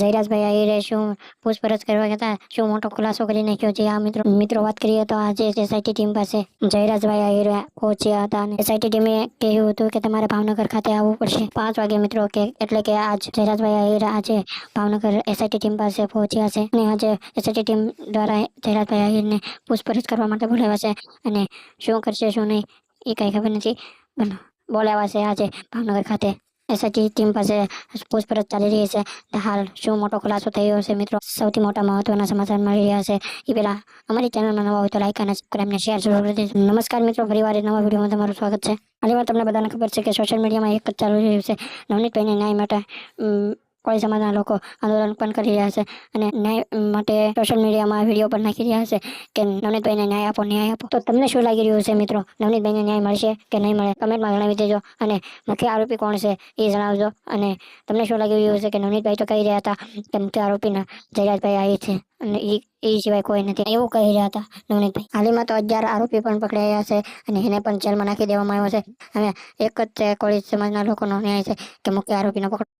જયરાજભાઈ આહિરે શું પૂછપરછ કરવા હતા, શું મોટો ખુલાસો કરી નાખ્યો છે? આ મિત્રો વાત કરીએ તો આજે એસઆઈટી ટીમ પાસે જયરાજભાઈ આહિરે પહોંચ્યા હતા અને એસઆઈટી ટીમે કહ્યું હતું કે તમારે ભાવનગર ખાતે આવવું પડશે 5 વાગે મિત્રો, કે એટલે કે આજ જયરાજભાઈ આહિરે આજે ભાવનગર એસઆઈટી ટીમ પાસે પહોંચ્યા છે અને આજે એસઆઈટી ટીમ દ્વારા જયરાજભાઈ આહિરને પૂછપરછ કરવા માટે બોલાવ્યા છે અને શું કરશે શું નહીં એ કઈ ખબર નથી, પણ બોલાવ્યા છે આજે ભાવનગર ખાતે. એસઆઈટી ટીમ પાસે પૂછપરછ ચાલી રહી છે. હાલ શું મોટો ખુલાસો થયો છે મિત્રો, સૌથી મોટા મહત્વના સમાચાર મળી રહ્યા છે એ પહેલા અમારી ચેનલમાં નવા હોય તો લાઈક અને સબસ્ક્રાઇબ ને શેર જરૂર કરી દેજો. નમસ્કાર મિત્રો, ફરીવાર નવા વિડીયોમાં તમારું સ્વાગત છે. હાલમાં તમને બધાને ખબર છે કે સોશિયલ મીડિયામાં એક જ ચાલુ રહ્યું છે, નવનીતભાઈને ન્યાય માટે કોળી સમાજના લોકો આંદોલન પણ કરી રહ્યા છે અને ન્યાય માટે સોશિયલ મીડિયામાં વિડીયો પણ નાખી રહ્યા છે કે નવનીતભાઈને ન્યાય આપો, ન્યાય આપો. તો તમને શું લાગી રહ્યું છે મિત્રો, નવનીતભાઈને ન્યાય મળશે કે નહીં મળે? કમેન્ટમાં જણાવી દેજો અને મુખ્ય આરોપી કોણ છે એ જણાવજો. અને તમને શું લાગી રહ્યું છે કે નવનીતભાઈ તો કહી રહ્યા હતા કે મુખ્ય આરોપીના જયરાજભાઈ આહિર છે અને એ સિવાય કોઈ નથી, એવું કહી રહ્યા હતા નવનીતભાઈ. હાલમાં તો 11 આરોપી પણ પકડાયા છે અને એને પણ જેલમાં નાખી દેવામાં આવ્યો છે. હવે એક જ કોળી સમાજના લોકોનો ન્યાય છે કે મુખ્ય આરોપીનો પકડ